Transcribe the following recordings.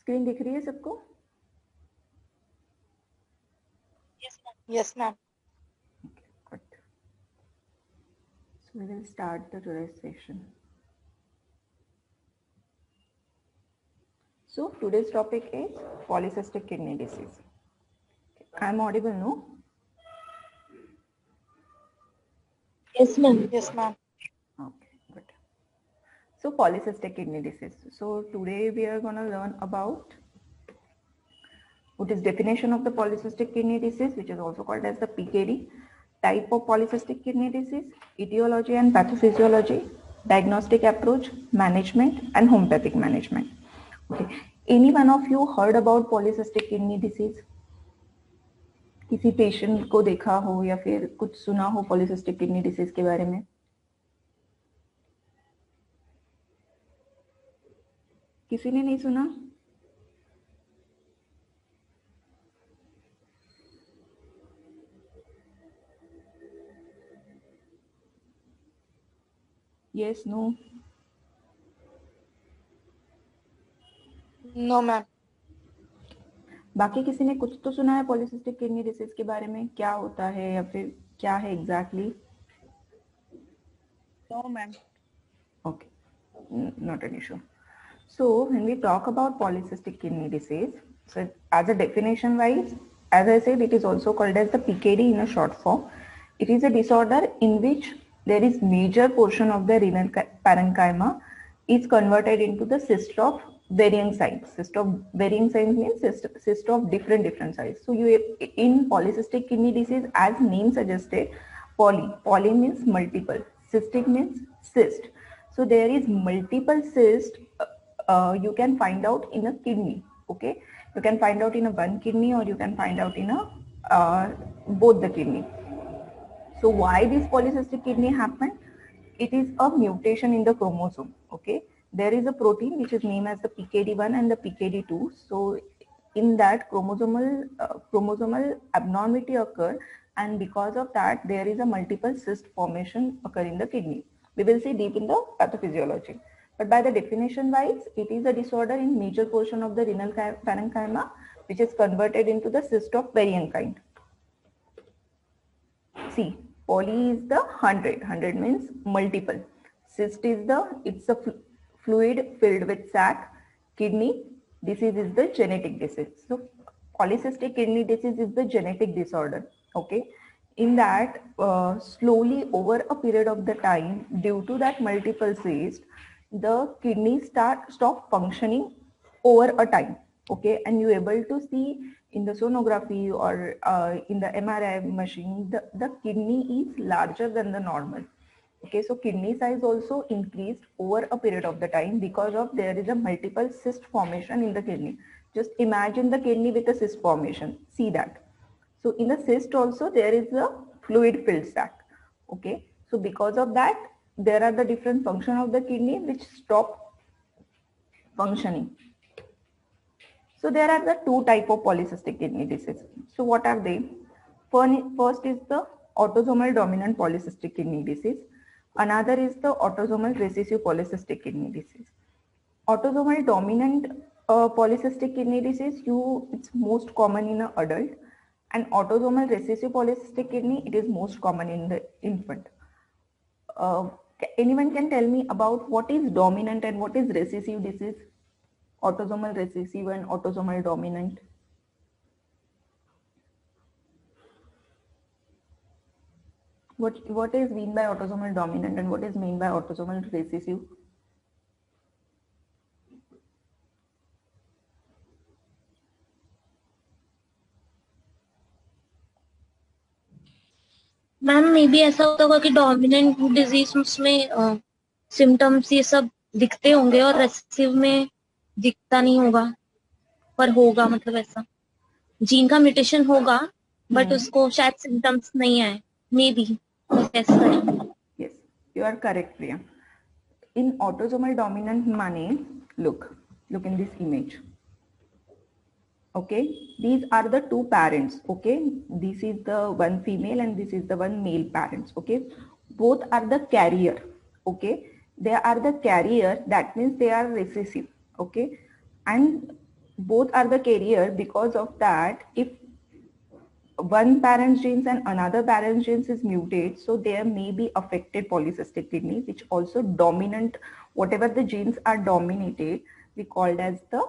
Screen दिख रही है सबको? Yes, ma'am. Okay, good. So we will start the today's session. So today's topic is polycystic kidney disease. I am audible, no? Yes, ma'am. Yes, ma'am. Okay, good. So polycystic kidney disease. So today we are going to learn about what is definition of the polycystic kidney disease, which is also called as the PKD, type of polycystic kidney disease, etiology and pathophysiology, diagnostic approach, management, and homeopathic management. Okay. Any one of you heard about polycystic kidney disease? किसी patient को देखा हो या फिर कुछ सुना हो polycystic kidney disease के बारे में? किसी ने नहीं सुना? Yes, no? No, ma'am. बाकी किसी ने कुछ तो सुना है पॉलीसिस्टिक किडनी डिसीज के बारे में? क्या होता है या फिर क्या है exactly? No, ma'am. Okay, not an issue. So when we talk about polycystic kidney disease, so as a definition wise, as I said, it is also called as the PKD in a short form. It is a disorder in which there is major portion of the renal parenchyma is converted into the cyst of varying size. Cyst of varying size means cyst of different size. So you in polycystic kidney disease, as name suggested, poly means multiple, cystic means cyst. So there is multiple cyst you can find out in a kidney. Okay, you can find out in a one kidney or you can find out in a both the kidney. So why this polycystic kidney happened? It is a mutation in the chromosome. Okay, there is a protein which is named as the PKD1 and the PKD2. So in that chromosomal abnormality occur, and because of that there is a multiple cyst formation occur in the kidney. We will see deep in the pathophysiology. But by the definition wise, it is a disorder in major portion of the renal parenchyma which is converted into the cyst of varying kind. See, poly is the 100. 100 means multiple. Cyst is it's a fluid filled with sac. Kidney disease is the genetic disease. So polycystic kidney disease is the genetic disorder. Okay. In that, slowly over a period of the time, due to that multiple cyst, the kidney stop functioning over a time. Okay, and you able to see in the sonography or in the MRI machine, the kidney is larger than the normal. Okay, so kidney size also increased over a period of the time because of there is a multiple cyst formation in the kidney. Just imagine the kidney with a cyst formation. See that. So in the cyst also there is a fluid filled sac. Okay, so because of that there are the different function of the kidney which stop functioning. So there are the two type of polycystic kidney disease. So what are they? First is the autosomal dominant polycystic kidney disease. Another is the autosomal recessive polycystic kidney disease. Autosomal dominant polycystic kidney disease, it's most common in an adult, and autosomal recessive polycystic kidney, it is most common in the infant. Anyone can tell me about what is dominant and what is recessive disease? Autosomal recessive and autosomal dominant. What is mean by autosomal dominant and what is mean by autosomal recessive? Ma'am may be ऐसा होता होगा कि dominant disease उसमें symptoms ये सब दिखते होंगे और रेसेसिव में दिखता नहीं होगा, पर होगा, मतलब ऐसा जीन का म्यूटेशन होगा बट उसको शायद सिम्टम्स नहीं आए, मे बी ऐसा है. Yes, you are correct, Priya. In autosomal dominant माने, look in this image. Okay, these are the two parents. Okay, this is the one female and this is the one male parents. Okay, both are the carrier. Okay, they are the carrier, that means they are recessive. Okay, and both are the carrier. Because of that, if one parent's genes and another parent's genes is mutate, so there may be affected polycystic kidney, which also dominant, whatever the genes are dominated, we called as the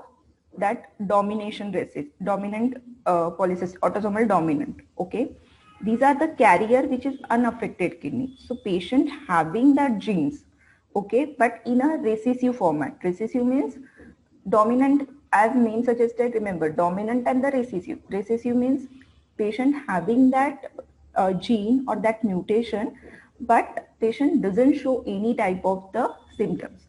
that domination recessive, dominant polycystic, autosomal dominant. Okay, these are the carrier which is unaffected kidney. So patient having that genes, okay, but in a recessive format. Recessive means dominant, as name suggested, remember dominant and the recessive. Recessive means patient having that gene or that mutation, but patient doesn't show any type of the symptoms.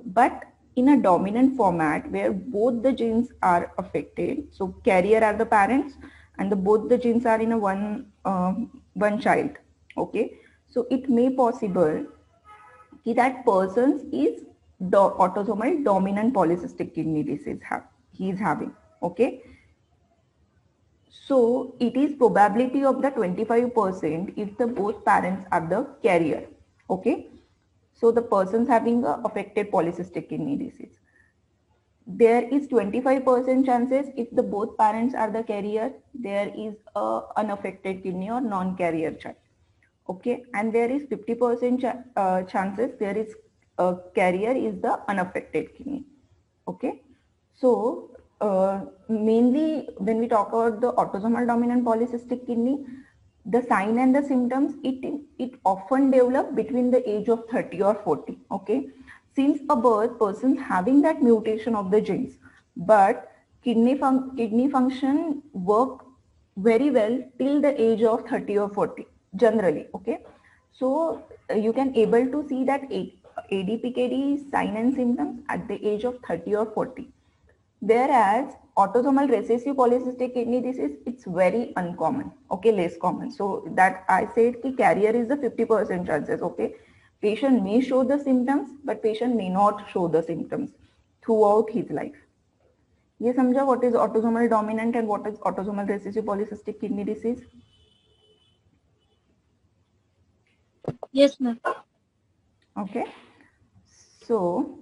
But in a dominant format where both the genes are affected, so carrier are the parents and both the genes are in a one child. Okay, so it may possible that person is autosomal dominant polycystic kidney disease he is having. Okay, so it is probability of the 25% if the both parents are the carrier. Okay, so the person's having a affected polycystic kidney disease. There is 25% chances if the both parents are the carrier, there is a unaffected kidney or non-carrier child. Okay, and there is 50% chances there is a carrier is the unaffected kidney. Okay, so mainly when we talk about the autosomal dominant polycystic kidney, the sign and the symptoms, it often develop between the age of 30 or 40. Okay, since a birth, persons having that mutation of the genes, but kidney function work very well till the age of 30 or 40 generally. Okay, so you can able to see that ADPKD sign and symptoms at the age of 30 or 40. Whereas autosomal recessive polycystic kidney disease, it's very uncommon, okay, less common. So that I said the carrier is the 50% chances. Okay, patient may show the symptoms, but patient may not show the symptoms throughout his life. ये समझा what is autosomal dominant and what is autosomal recessive polycystic kidney disease? Yes, ma'am. Okay, so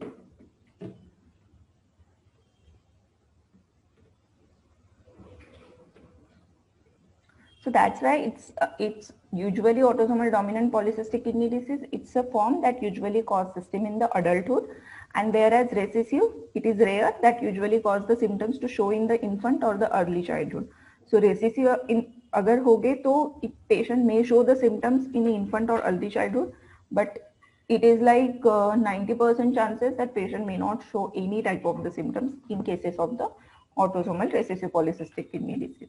that's why it's usually autosomal dominant polycystic kidney disease. It's a form that usually cause system in the adulthood, and whereas recessive, it is rare that usually cause the symptoms to show in the infant or the early childhood. So recessive in अगर हो गए तो patient may show the symptoms in the infant or early childhood, but it is like 90% chances that patient may not show any type of the symptoms in cases of the autosomal recessive polycystic kidney disease.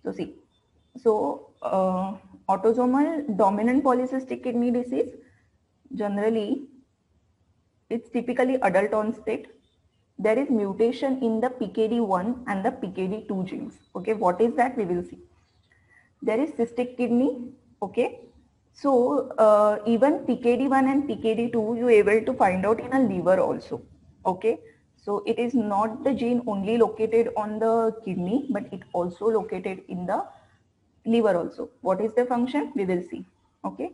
So see, so autosomal dominant polycystic kidney disease, generally, it's typically adult onset. There is mutation in the PKD1 and the PKD2 genes. Okay, what is that? We will see. There is cystic kidney. Okay, so even PKD1 and PKD2 you able to find out in a liver also. Okay, so it is not the gene only located on the kidney, but it also located in the liver also. What is the function? We will see. Okay,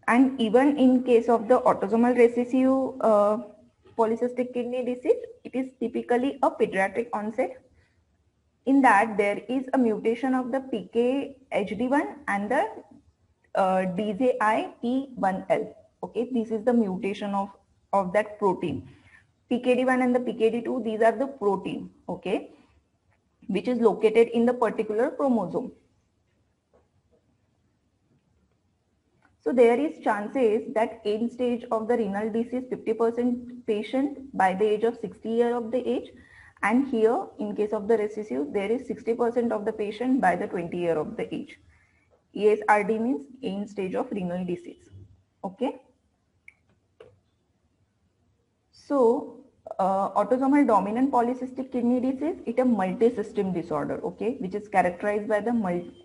and even in case of the autosomal recessive polycystic kidney disease, it is typically a pediatric onset. In that, there is a mutation of the PKHD1 and the DJIP1L. Okay, this is the mutation of that protein. PKD1 and the PKD2, these are the protein, okay, which is located in the particular chromosome. So there is chances that end stage of the renal disease, 50% patient by the age of 60 years of the age. And here, in case of the recessive, there is 60% of the patient by the 20 year of the age. ESRD means end stage of renal disease. Okay. So, autosomal dominant polycystic kidney disease, it a multi-system disorder, okay, which is characterized by the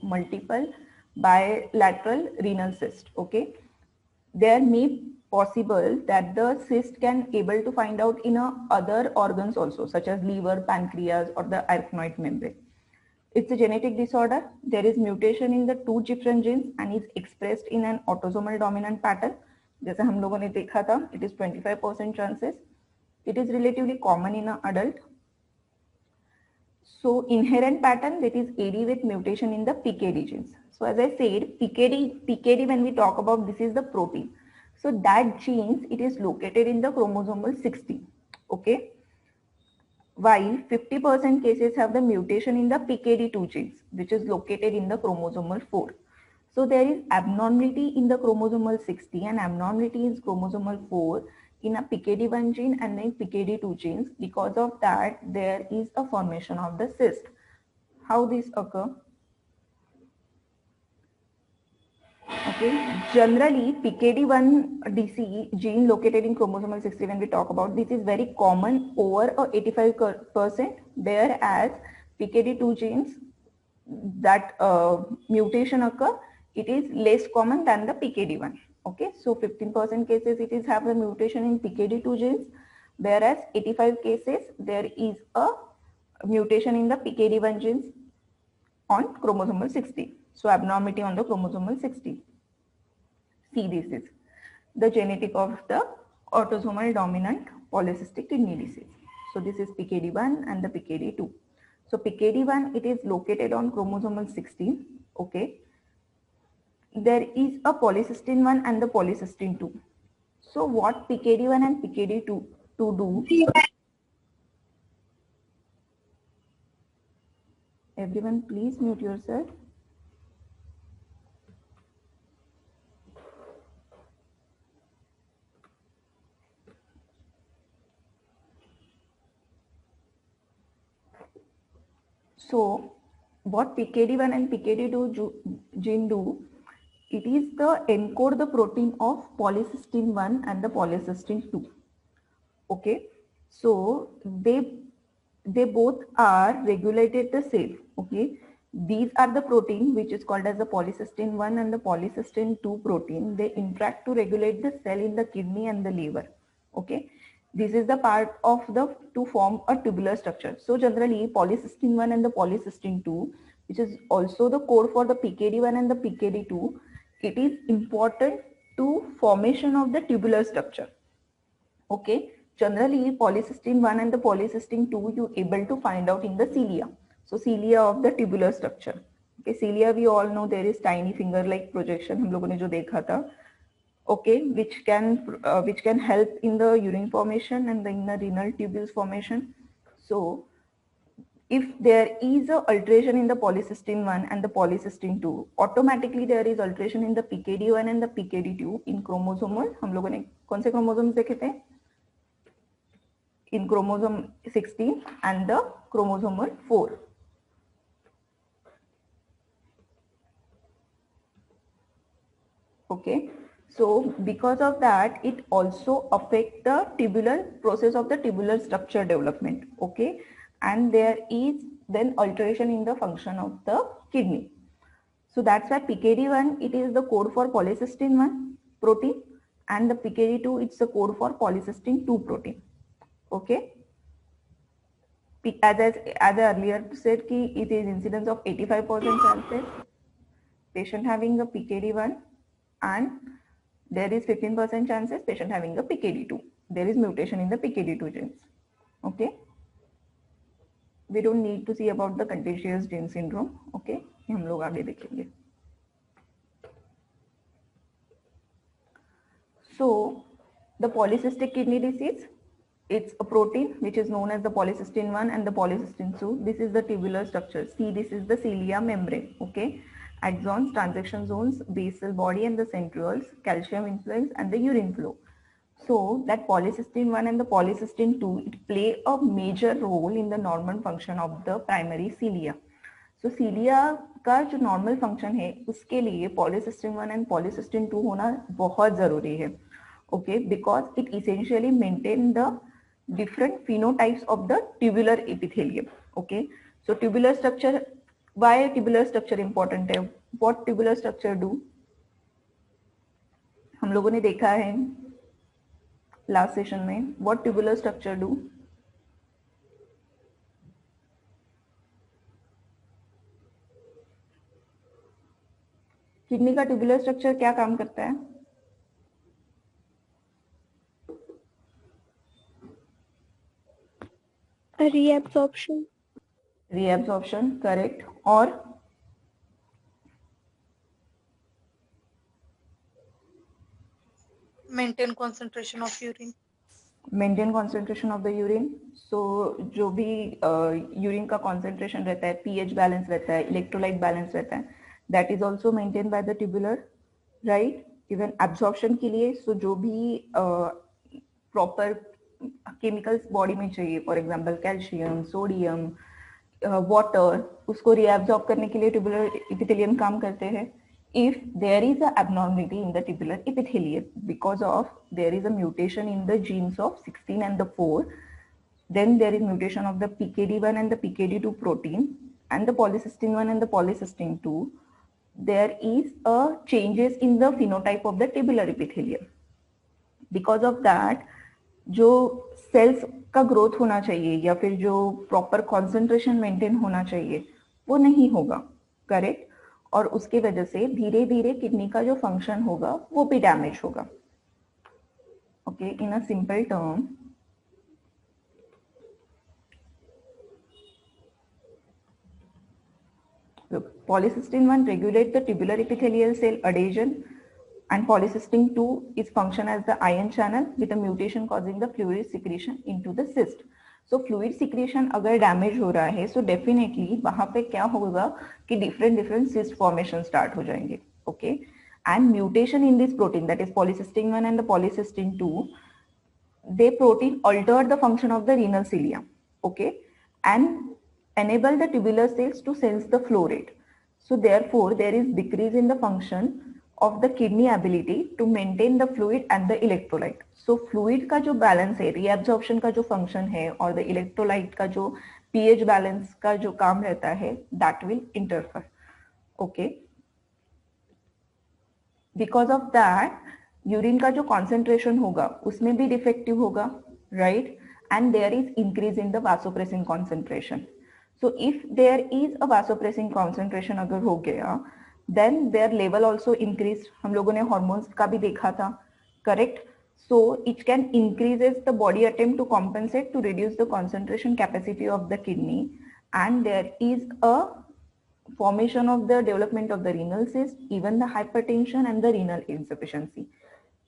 multiple bilateral renal cyst. Okay, there may possible that the cyst can able to find out in other organs also, such as liver, pancreas, or the arachnoid membrane. It's a genetic disorder. There is mutation in the two different genes and is expressed in an autosomal dominant pattern. जैसे हम लोगों ने देखा था, it is 25% chances. It is relatively common in an adult. So inherent pattern, that is AD with mutation in the PKD genes. So as I said, PKD when we talk about, this is the protein. So that genes, it is located in the chromosomal 16. Okay. While 50% cases have the mutation in the PKD2 genes, which is located in the chromosomal 4. So there is abnormality in the chromosomal 60 and abnormality in chromosomal 4 in a PKD1 gene and in PKD2 genes. Because of that, there is a formation of the cyst. How this occur? Okay, generally PKD1 DC gene located in chromosomal 60, when we talk about, this is very common, over 85%, whereas PKD2 genes, that mutation occur, it is less common than the PKD1. Okay, so 15% cases it is have the mutation in PKD2 genes, whereas 85 cases there is a mutation in the PKD1 genes on chromosomal 60. So abnormality on the chromosomal 60. See, this is the genetic of the autosomal dominant polycystic kidney disease. So this is PKD1 and the PKD2. So PKD1, it is located on chromosomal 16. Okay. There is a polycystin 1 and the polycystin 2. So what PKD1 and PKD2 to do? Everyone please mute yourself. So what PKD1 and PKD2 gene do, it is the encode the protein of polycystin 1 and the polycystin 2. Okay, so they both are regulated the cell. Okay, these are the protein which is called as the polycystin 1 and the polycystin 2 protein. They interact to regulate the cell in the kidney and the liver. Okay, this is the part of the to form a tubular structure. So generally polycystin 1 and the polycystin 2, which is also the code for the PKD1 and the PKD2, it is important to formation of the tubular structure. Okay, generally polycystin 1 and the polycystin 2 you able to find out in the cilia. So cilia of the tubular structure. Okay, cilia we all know there is tiny finger like projection, हम लोगों ने जो देखा था. Okay, which can help in the urine formation and in the renal tubules formation. So if there is a alteration in the polycystin 1 and the polycystin 2, automatically there is alteration in the PKD1 and the PKD2 in chromosomal. हम लोगों ने कौन से chromosomes देखे थे? In chromosome 16 and the chromosomal 4. Okay, so because of that, it also affects the tubular process of the tubular structure development. Okay, and there is then alteration in the function of the kidney. So that's why PKD1, it is the code for polycystin 1 protein, and the PKD2, it's the code for polycystin 2 protein. Okay, as I earlier said, it is incidence of 85% chances patient having a PKD1, and there is 15% chances patient having a PKD2. There is mutation in the PKD2 genes. Okay, we don't need to see about the contagious gene syndrome. Okay, हम लोग आगे देखेंगे. So the polycystic kidney disease, it's a protein which is known as the polycystin 1 and the polycystin 2. This is the tubular structure. See, this is the cilia membrane. Okay, axons, transaction zones, basal body and the centrioles, calcium influx and the urine flow. So that polycystin 1 and the polycystin 2, it play a major role in the normal function of the primary cilia. So cilia का जो normal function है उसके लिए polycystin 1 and polycystin 2 होना बहुत जरूरी है. Okay, because it essentially maintain the different phenotypes of the tubular epithelium. Okay, so tubular structure, why tubular structure important है? What tubular structure do? हम लोगों ने देखा है last session में, what tubular structure do? Kidney का tubular structure क्या काम करता है? reabsorption. Reabsorption, correct. Or Maintain concentration of urine. Maintain concentration of the urine. So जो भी यूरिन का कॉन्सेंट्रेशन रहता है, पीएच बैलेंस रहता है, इलेक्ट्रोलाइट बैलेंस रहता है, that is also maintain by the tubular, right. Even absorption के लिए सो जो भी प्रॉपर केमिकल्स बॉडी में चाहिए, for example calcium, sodium, water, उसको रीएब्जॉर्ब करने के लिए ट्यूबुलर एपिथेलियम काम करते हैं. If there is a abnormality in the tubular epithelium because of there is a mutation in the genes of 16 and the 4, then there is mutation of the PKD1 and the PKD2 protein and the polycystin 1 and the polycystin 2. There is a changes in the phenotype of the tubular epithelium. Because of that, जो sales का growth होना चाहिए या फिर जो proper concentration maintain होना चाहिए वो नहीं होगा, करेक्ट. और उसके वजह से धीरे धीरे किडनी का जो फंक्शन होगा वो भी डैमेज होगा. Okay, in a simple term, polycystin 1 regulate the tubular epithelial cell adhesion and polycystin 2 is function as the ion channel with a mutation causing the fluid secretion into the cyst. So fluid secretion अगर damage हो रहा है so definitely वहां पे क्या होगा कि different cyst formation start हो जाएंगे. Okay, and mutation in this protein, that is polycystin 1 and the polycystin 2, they protein alter the function of the renal cilia, okay, and enable the tubular cells to sense the flow rate. So therefore there is decrease in the function of the kidney ability to maintain the fluid and the electrolyte. So fluid का जो balance है, reabsorption का जो function है, और the electrolyte का जो pH balance का जो काम रहता है, that will interfere. Okay. Because of that, urine का जो concentration होगा उसमें भी defective होगा, right? And there is increase in the vasopressin concentration. So if there is a vasopressin concentration अगर हो गया, then their level also increased. हम लोगों ने hormones का भी देखा था, correct? So it can increases the body attempt to compensate to reduce the concentration capacity of the kidney, and there is a formation of the development of the renal cyst, even the hypertension and the renal insufficiency.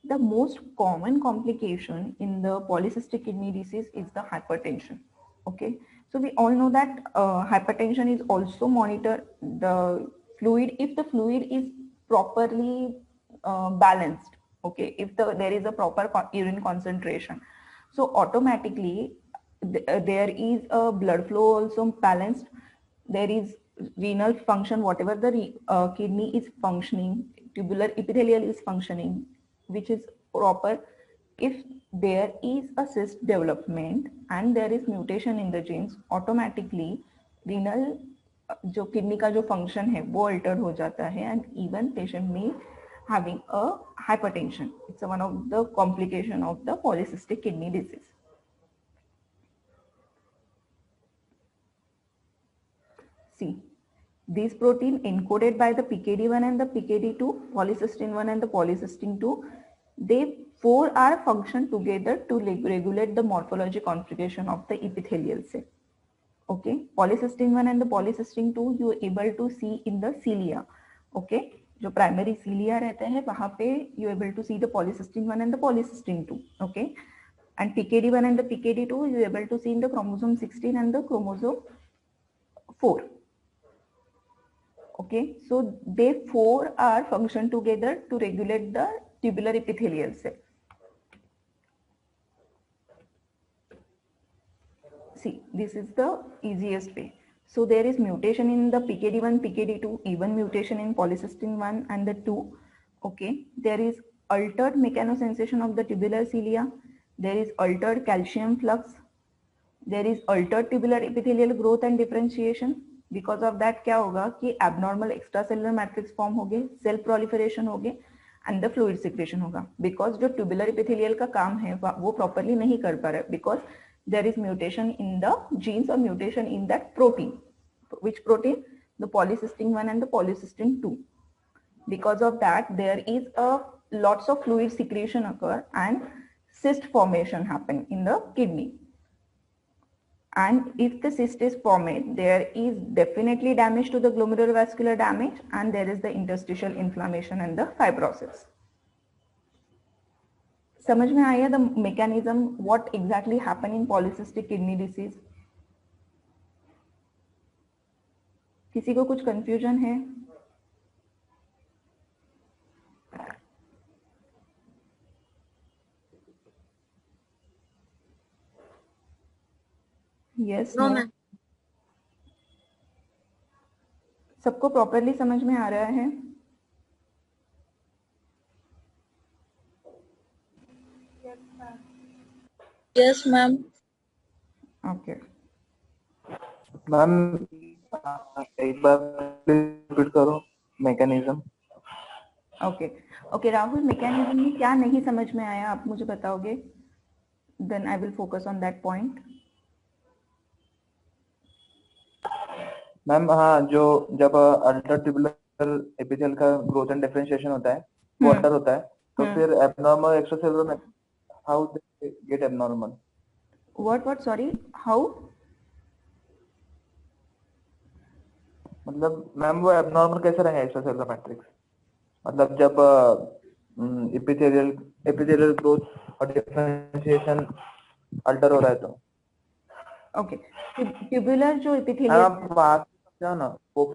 The most common complication in the polycystic kidney disease is the hypertension. Okay, so we all know that hypertension is also monitored. The fluid, if the fluid is properly balanced, okay, if there is a proper urine concentration, so automatically there is a blood flow also balanced. There is renal function, whatever the kidney is functioning, tubular epithelial is functioning, which is proper. If there is a cyst development and there is mutation in the genes, automatically renal जो kidney का जो function है वो alter हो जाता है, and even patient में having a hypertension. It's one of the complication of the polycystic kidney disease. See, these protein encoded by the PKD1 and the PKD2, polycystin 1 and the polycystin 2, they four are function together to regulate the morphology configuration of the epithelial cell. Okay, polycystin 1 and the polycystin 2 you are able to see in the cilia. Okay, जो primary cilia रहते हैं वहां पे you are able to see the polycystin 1 and the polycystin 2. Okay, and PKD1 and the PKD2 you are able to see in the chromosome 16 and the chromosome 4. Okay, so they four are function together to regulate the tubular epithelial cell. See, this is the easiest way. So there is mutation in the PKD1, PKD2, even mutation in polycystin 1 and the 2. Okay, there is altered mechanosensation of the tubular cilia. There is altered calcium flux. There is altered tubular epithelial growth and differentiation. Because of that क्या होगा कि abnormal extracellular matrix form होगे, cell proliferation होगे, and the fluid secretion होगा. Because जो tubular epithelial का काम है वो properly नहीं कर पा रहा है, because there is mutation in the genes or mutation in that protein. Which protein? The polycystin 1 and the polycystin 2. Because of that, there is a lots of fluid secretion occur and cyst formation happen in the kidney. And if the cyst is formed, there is definitely damage to the glomerular damage, and there is the interstitial inflammation and the fibrosis. समझ में आया the mechanism what exactly happen in polycystic kidney disease? किसी को कुछ confusion है? Yes, no no. Ma'am. सबको properly समझ में आ रहा है? Yes ma'am. ओके मैम एक बार रिपीट करो mechanism. Okay okay Rahul, mechanism में क्या नहीं समझ में आया आप मुझे बताओगे? Then I will focus on that point. Ma'am हाँ, जो जब अल्ट्राट्यूबुलर एपिथेलियल का ग्रोथ एंड डिफरेंशिएशन होता है, क्वार्टर होता है, तो फिर abnormal extracellular how they get abnormal? What sorry how? मतलब मैम वो एब्नॉर्मल कैसे रहेंगे एक्स्ट्रासेलुलर मैट्रिक्स? मतलब जब एपिथेलियल ग्रोथ और डिफरेंशिएशन अल्टर हो रहा है तो ओके ट्यूबुलर जो मैम एपिथेलियल, आप वहां से समझाओ ना, वो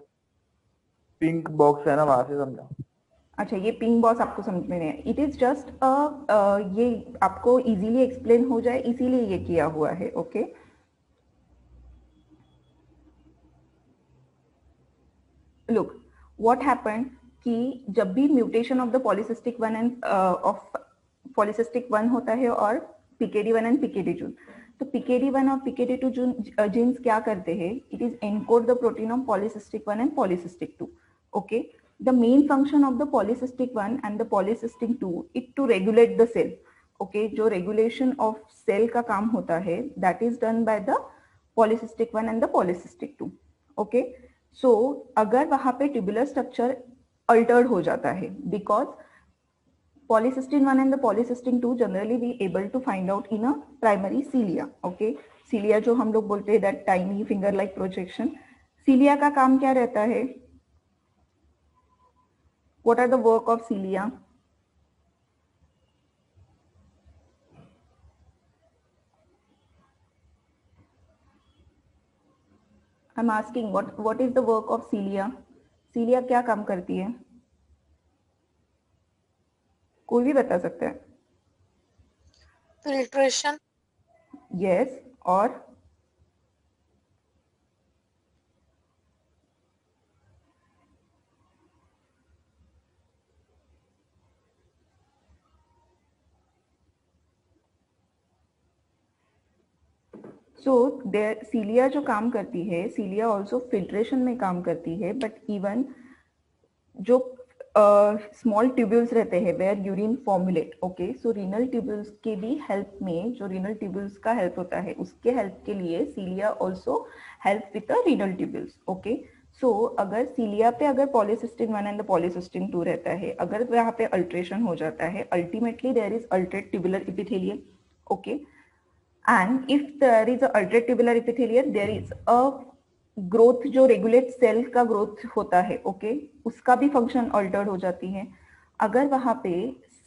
पिंक बॉक्स है ना, वहां से समझाओ। अच्छा ये पिंक बॉक्स आपको समझ में नहीं है? इट इज जस्ट ये आपको इजीली एक्सप्लेन हो जाए इसीलिए ये किया हुआ है। ओके लुक व्हाट हैपेंड कि जब भी mutation of the polycystic one end of polycystic one होता है और PKD1 एंड PKD2, तो PKD1 और PKD2 जीन्स क्या करते हैं? It is encode the protein of polycystic 1 and polycystic 2। Okay the main function of the polycystic 1 and the polycystic 2 is to regulate the cell. Okay, जो regulation of cell का काम होता है that is done by the polycystic 1 and the polycystic 2. Okay, so अगर वहाँ पे tubular structure altered हो जाता है because polycystin 1 and the polycystin 2 generally we able to find out in a primary cilia. Okay, cilia जो हम लोग बोलते हैं that tiny finger like projection, cilia का काम क्या रहता है? What are the work of cilia? I'm asking what is the work of cilia? Cilia क्या काम करती है? कोई भी बता सकता है? Filtration. Yes, और सो देयर सीलिया जो काम करती है, सीलिया ऑल्सो फिल्ट्रेशन में काम करती है, बट इवन जो स्मॉल ट्यूब्यूल्स रहते हैं where urine formulate. Okay, so renal tubules के भी हेल्प में, जो रीनल ट्यूब्यूल्स का हेल्प होता है उसके हेल्प के लिए cilia also help with the renal tubules. Okay, so अगर सीलिया पे अगर पॉलीसिस्टिन 1 एंड पॉलीसिस्टिन 2 रहता है, अगर वहाँ पे अल्ट्रेशन हो जाता है, ultimately there is alterate tubular epithelium. Okay, and if there is a altered tubular epithelium, there is a growth जो रेगुलेट सेल का ग्रोथ होता है। ओके, उसका भी फंक्शन अल्टर्ड हो जाती है। अगर वहां पे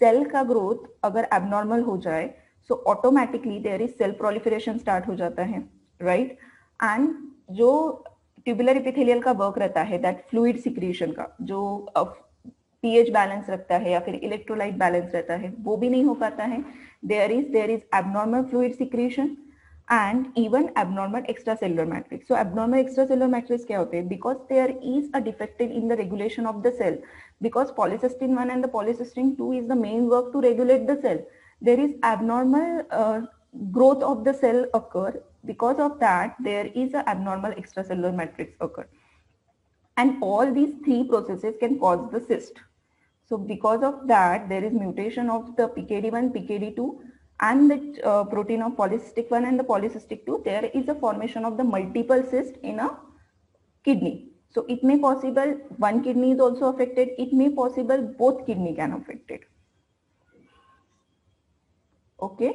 सेल का ग्रोथ अगर एबनॉर्मल हो जाए, so automatically there is cell proliferation start हो जाता है, राइट? एंड जो ट्यूबुलर एपिथेलियल का वर्क रहता है, दैट फ्लूइड सिक्रीशन का, जो पीएच बैलेंस रखता है या फिर इलेक्ट्रोलाइट बैलेंस रहता है, वो भी नहीं हो पाता है। There is abnormal fluid secretion and even abnormal extracellular matrix. So abnormal extracellular matrix क्या होते हैं? Because there is a defective in the regulation of the cell. Because polycystin 1 and the polycystin 2 is the main work to regulate the cell. There is abnormal growth of the cell occur. Because of that, there is a abnormal extracellular matrix occur. And all these three processes can cause the cyst. So because of that, there is mutation of the PKD1, PKD2, and the protein of polycystic 1 and the polycystic 2, there is a formation of the multiple cyst in a kidney. So it may possible one kidney is also affected. It may possible both kidney can affected. Okay.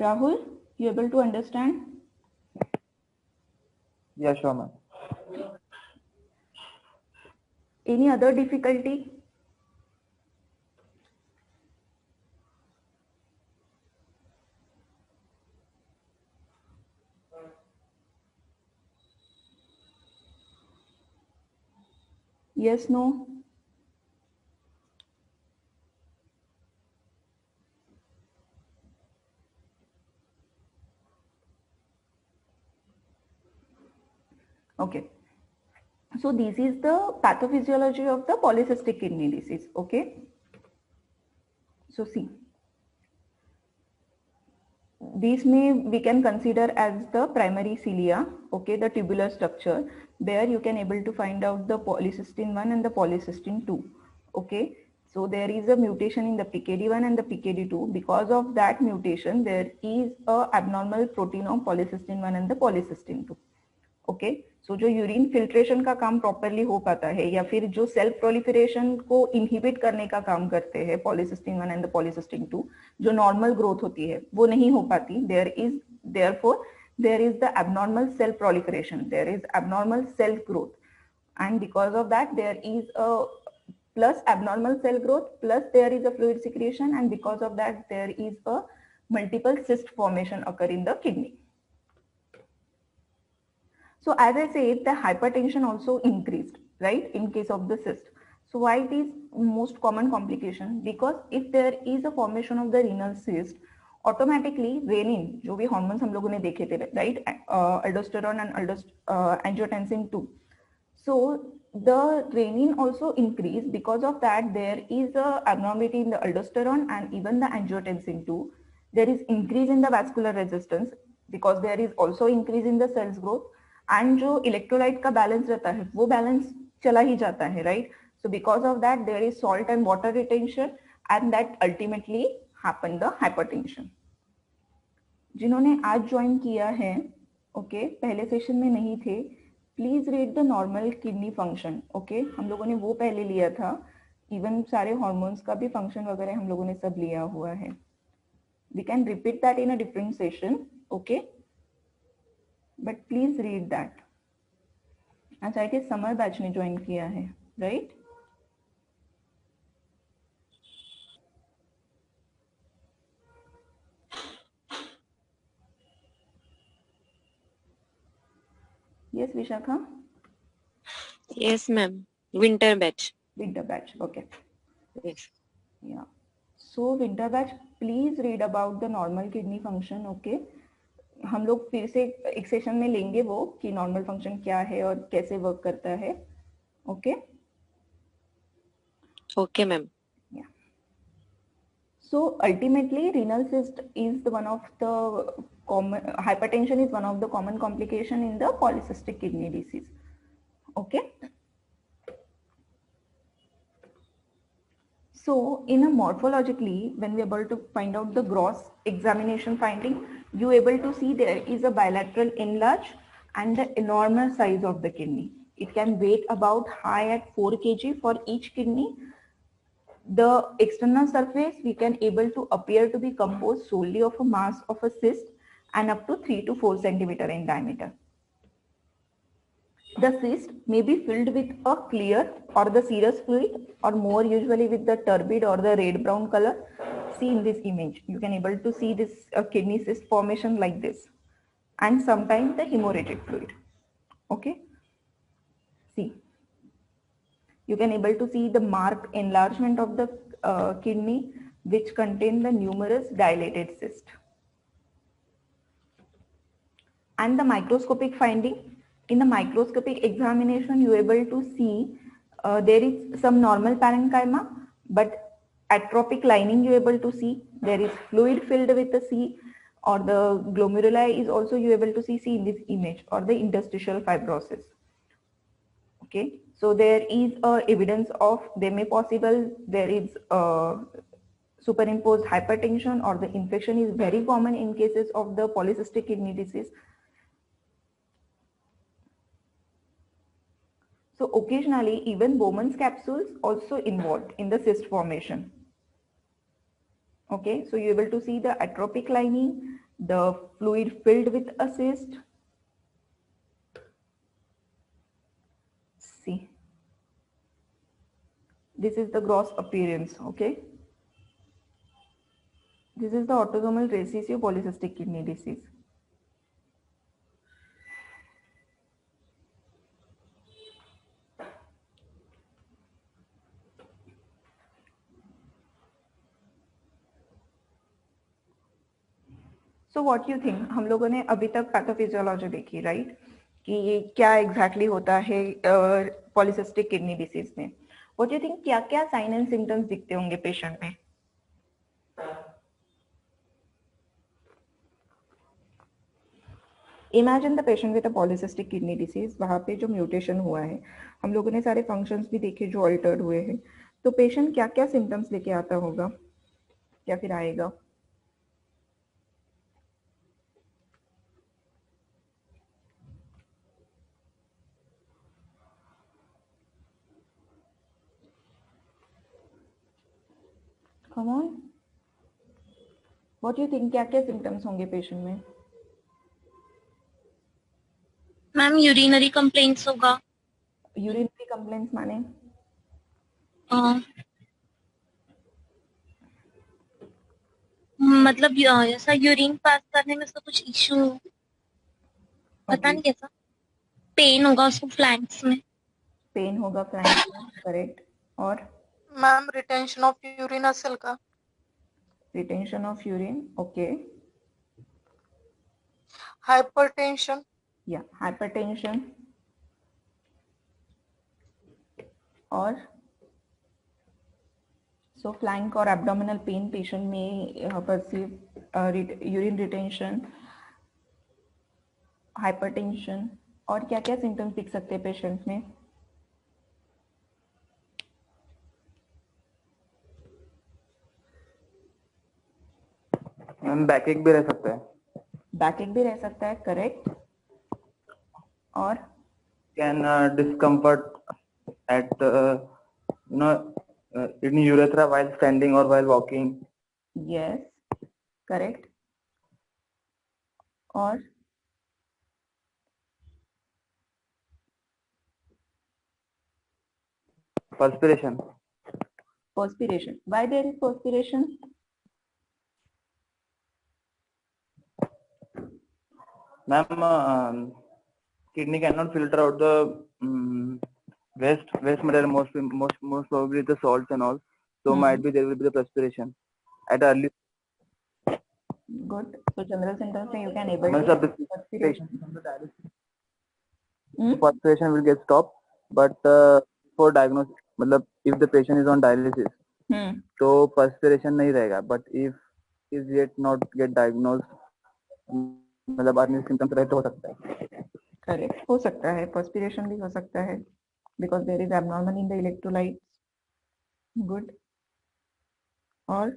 Rahul, you able to understand? Yeah, sure, ma'am. Any other difficulty? Yes, no? Okay. So this is the pathophysiology of the polycystic kidney disease. Okay. So see, these may we can consider as the primary cilia, okay, the tubular structure. There you can able to find out the polycystin 1 and the polycystin 2. Okay. So there is a mutation in the PKD1 and the PKD2. Because of that mutation, there is a abnormal protein of polycystin 1 and the polycystin 2. Okay so जो urine filtration का काम properly हो पाता है या फिर जो self proliferation को इनहिबिट करने का काम करते हैं पॉलीसिस्टीन 1 एंड द पॉलीसिस्टीन 2 जो नॉर्मल ग्रोथ होती है वो नहीं हो पाती therefore there is the abnormal cell proliferation, there is abnormal cell growth, and because of that there is a plus abnormal cell growth plus there is a fluid secretion, and because of that there is a multiple cyst formation occur in the kidney. So as I said, the hypertension also increased, right, in case of the cyst. So why it is most common complication? Because if there is a formation of the renal cyst, automatically renin, जो भी hormones हम लोगों ने देखे थे, right, aldosterone and angiotensin 2. So the renin also increase. Because of that, there is a abnormality in the aldosterone and even the angiotensin 2. There is increase in the vascular resistance because there is also increase in the cells growth. And जो electrolyte का balance रहता है वो balance चला ही जाता है, right. So because of that there is salt and water retention and that ultimately happen the hypertension. जिन्होंने आज ज्वाइन किया है, ओके, पहले सेशन में नहीं थे, please read the normal kidney function. Okay, हम लोगों ने वो पहले लिया था, इवन सारे हॉर्मोन्स का भी फंक्शन वगैरह हम लोगों ने सब लिया हुआ है. We can repeat that in a different session, okay, but please read that. अच्छा, it is समर बैच ने ज्वाइन किया है, right? Yes, Vishakha? Yes, ma'am. Winter batch. Winter batch, okay. Yes. Yeah. So winter batch, please read about the normal kidney function, okay? हम लोग फिर से एक session में लेंगे वो कि नॉर्मल फंक्शन क्या है और कैसे वर्क करता है, okay? Okay, ma'am. Yeah. So ultimately, renal cyst is the one of the common, hypertension is one of the common complication in the polycystic kidney disease, okay? So in a morphologically, when we are able to find out the gross examination finding, you able to see there is a bilateral enlarge and the enormous size of the kidney. It can weight about high at 4 kg for each kidney. The external surface we can able to appear to be composed solely of a mass of a cyst and up to 3 to 4 centimeter in diameter. The cyst may be filled with a clear or the serous fluid, or more usually with the turbid or the red brown color. See in this image, you can able to see this kidney cyst formation like this, and sometimes the hemorrhagic fluid, okay? See, you can able to see the marked enlargement of the kidney which contain the numerous dilated cyst. And the microscopic finding, in the microscopic examination you able to see there is some normal parenchyma, but atrophic lining you able to see. There is fluid filled with the C, or the glomeruli is also you able to see in this image, or the interstitial fibrosis. Okay, so there is evidence of there may possible there is superimposed hypertension, or the infection is very common in cases of the polycystic kidney disease. So occasionally even Bowman's capsules also involved in the cyst formation. Okay, so you're able to see the atrophic lining, the fluid filled with a cyst. See, this is the gross appearance. Okay, this is the autosomal recessive polycystic kidney disease. So what you think, हम लोगों ने अभी तक pathophysiology देखी, right, कि ये क्या exactly होता है पॉलीसिस्टिक किडनी डिसीज में. व्हाट यू थिंक, क्या क्या साइन एंड सिम्टम्स दिखते होंगे पेशेंट में? Imagine the patient with a polycystic kidney disease. वहां पे जो म्यूटेशन हुआ है, हम लोगों ने सारे फंक्शंस भी देखे जो अल्टर्ड हुए हैं. तो पेशेंट क्या क्या सिम्टम्स लेके आता होगा या फिर आएगा? Come on, what you think, क्या क्या सिम्टम्स होंगे पेशेंट में? मैम यूरिनरी कंप्लेंट्स होगा. यूरिनरी कंप्लेंट्स माने? मतलब ऐसा यूरिन पास करने में उसका कुछ इशू, पता नहीं कैसा. पेन होगा उसको फ्लैंक्स में. पेन होगा फ्लैंक्स में, करेक्ट. और मैम रिटेंशन ऑफ यूरिन असेल का. Retention of urine, okay. Hypertension. या हाइपरटेंशन. और सो फ्लैंक और एब्डोमिनल पेन पेशेंट में परसीव यूरिन रिटेंशन, हाइपरटेंशन. और क्या क्या सिम्टम्स दिख सकते हैं पेशेंट में? मैम बैकएक भी रह सकता है. बैकएक भी रह सकता है, करेक्ट. और can discomfort at in urethra while standing or while walking. Yes, correct. और Perspiration. perspiration. Why there is perspiration? Ma'am, kidney cannot filter out the waste material, most probably the salts and all. So might be there will be the perspiration at early. Good. So general symptoms में you can able Most to of the perspiration. patients on the dialysis, perspiration will get stopped, but for diagnosis, मतलब if the patient is on dialysis, तो perspiration नहीं रहेगा. But if is yet not get diagnosed, मतलब early symptoms रहे तो हो सकता है. करेक्ट, हो सकता है, perspiration भी हो सकता है because there is abnormal in the electrolytes. Good. और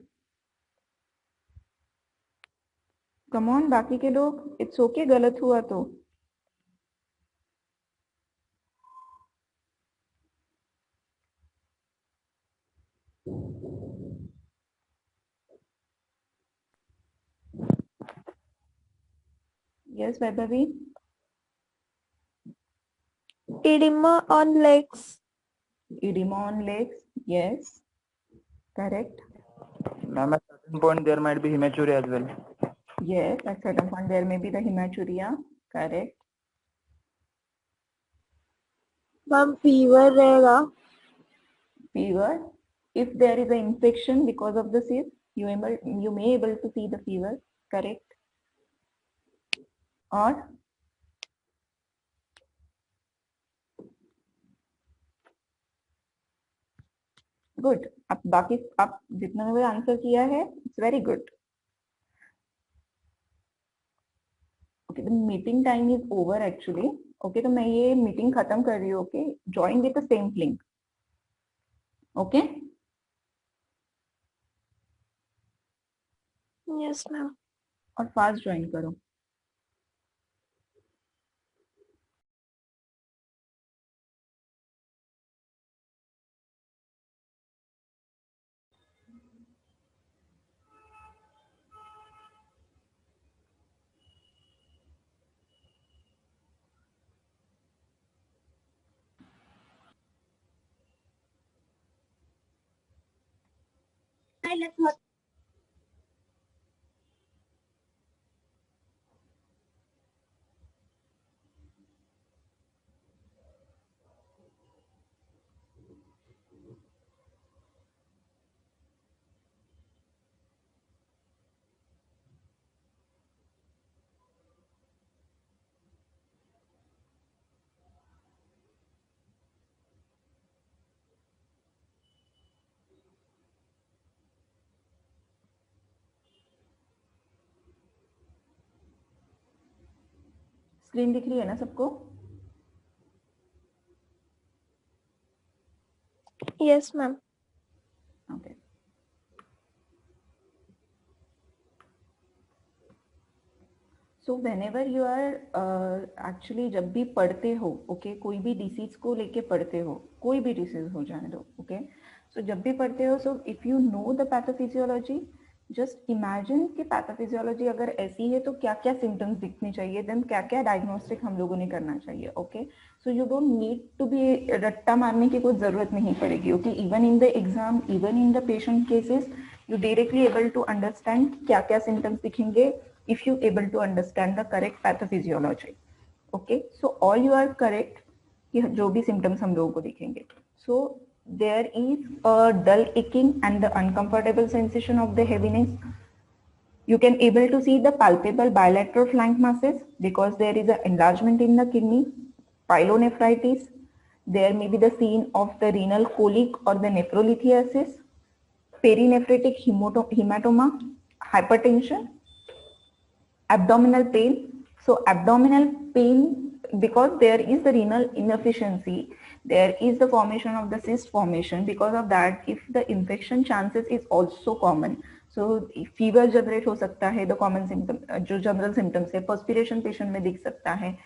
कम ऑन, बाकी के लोग इट्स ओके, गलत हुआ तो. Yes Vaibhavi. Edema on legs. Edema on legs, yes, correct. Ma'am, at certain point there might be hematuria as well. Yes, at certain point there may be the hematuria, correct. Ma'am, fever रहेगा. Fever, if there is an infection because of the cyst, you may able to see the fever, correct. और good. अब बाकी आप जितना भी answer किया है it's very good. Okay, the meeting time is over actually. Okay, तो मैं ये मीटिंग खत्म कर रही हूँ. Okay, join with the same link. Okay, Yes, ma'am. और फास्ट ज्वाइन करो. स्क्रीन दिख रही है ना सबको? Yes, ma'am. Okay. So whenever you are actually जब भी पढ़ते हो, ओके, कोई भी डिसीज को लेके पढ़ते हो, कोई भी डिसीज हो जाने दो, ओके, सो जब भी पढ़ते हो, so if you know the pathophysiology, just imagine कि पैथोफिजियोलॉजी अगर ऐसी है तो क्या क्या सिम्टम्स दिखने चाहिए, देन क्या क्या डायग्नोस्टिक हम लोगों ने करना चाहिए, okay. So you don't need to be, रट्टा मारने की कोई जरूरत नहीं पड़ेगी, okay. Even in the exam, even in the patient cases, you directly able to understand क्या क्या symptoms दिखेंगे if you able to understand the correct pathophysiology. Okay, so all you are correct कि जो भी symptoms हम लोगों को दिखेंगे. So there is a dull aching and the uncomfortable sensation of the heaviness. You can able to see the palpable bilateral flank masses because there is an enlargement in the kidney, pyelonephritis. There may be the scene of the renal colic or the nephrolithiasis, perinephritic hematoma, hypertension, abdominal pain. So abdominal pain, because there is the renal inefficiency, there is the formation of the cyst formation. Because of that, if the infection chances is also common. So fever generate हो सकता है, the common symptom, जो general symptoms है, perspiration patient में दिख सकता है.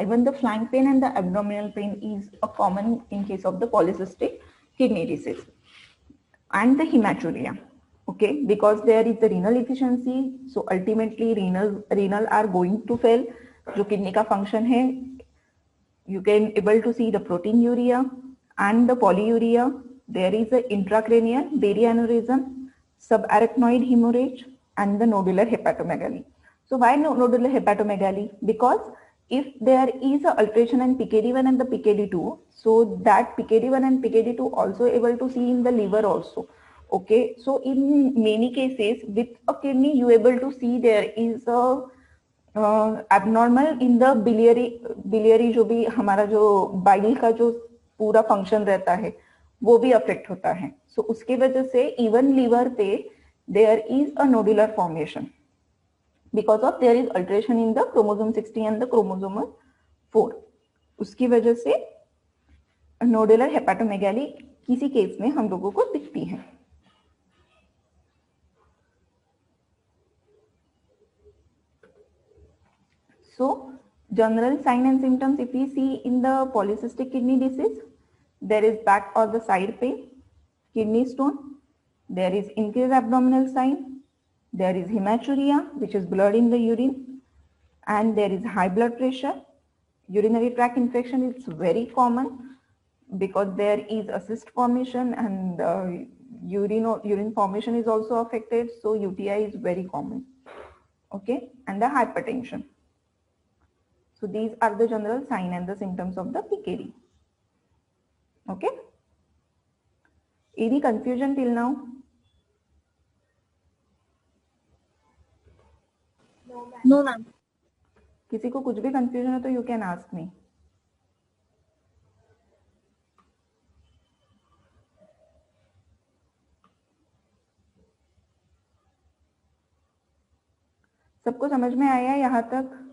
Even the flank pain and the abdominal pain is a common in case of the polycystic kidney disease. And the hematuria, okay, because there is the renal efficiency, so ultimately renal are going to fail. जो kidney का function है, you can able to see the proteinuria and the polyuria. There is a intracranial baryaneurysm, subarachnoid hemorrhage, and the nodular hepatomegaly. So why nodular hepatomegaly? Because if there is a alteration in PKD1 and the PKD2, so that PKD1 and PKD2 also able to see in the liver also. Okay, so in many cases with a kidney, you able to see there is a abnormal in the biliary जो भी हमारा जो bile का जो पूरा function रहता है वो भी अफेक्ट होता है. सो उसके वजह से इवन लीवर पे there is a nodular formation because of there is alteration in the chromosome 60 and the chromosome 4. उसकी वजह से नोडुलर हेपाटोमेगाली किसी केस में हम लोगों को दिखती है. So general sign and symptoms, if we see in the polycystic kidney disease, there is back or the side pain, kidney stone, there is increased abdominal sign, there is hematuria, which is blood in the urine, and there is high blood pressure. Urinary tract infection is very common because there is a cyst formation and urine formation is also affected. So UTI is very common. Okay, and the hypertension. So these are the general sign and the symptoms of the PKD. Okay. Any confusion till now? No, ma'am. किसी को कुछ भी confusion है तो you can ask me. सबको समझ में आया यहाँ तक?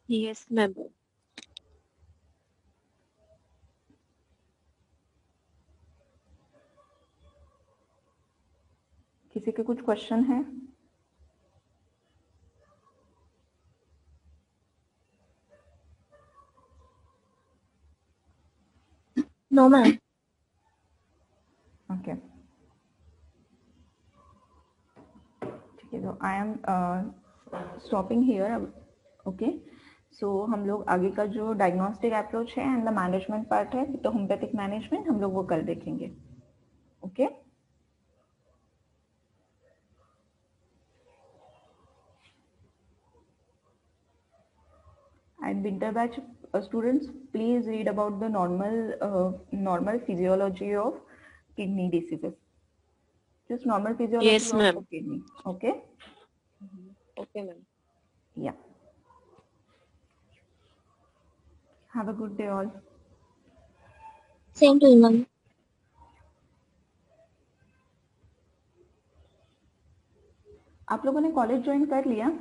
Yes, ma'am. किसी के कुछ क्वेश्चन है? No, ma'am. Okay. ठीक है, तो I am stopping here. Okay. सो हम लोग आगे का जो डायग्नोस्टिक अप्रोच है एंड द मैनेजमेंट पार्ट है, तो होम्योपैथिक मैनेजमेंट हम लोग वो कल देखेंगे. Okay. And winter batch students, please read about the normal physiology of kidney diseases. Just normal physiology Yes, of ma'am. the kidney. Okay. Okay, ma'am. Yeah. Have a good day all. Same to you ma'am. आप लोगों ने college join कर लिया?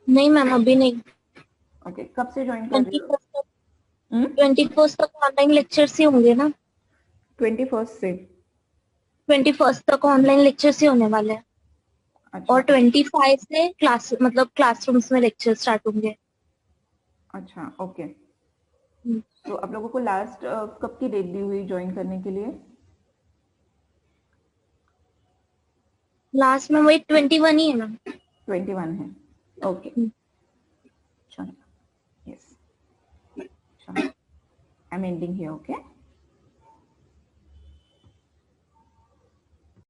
नहीं ma'am अभी नहीं. Okay. कब से ज्वाइन कर रही हो? 21st तक ऑनलाइन लेक्चर्स ही होंगे ना. 21st से. 21st तक ऑनलाइन लेक्चर्स ही होने वाले हैं. अच्छा. और 25 से क्लास मतलब क्लासरूम्स में लेक्चर स्टार्ट होंगे. अच्छा. ओके. तो आप लोगों को लास्ट कब की डेट दी हुई ज्वाइन करने के लिए? लास्ट में वही 21 ही है मैम. 21 है. ओके. चलो. यस. चलो. I am ending here. Okay.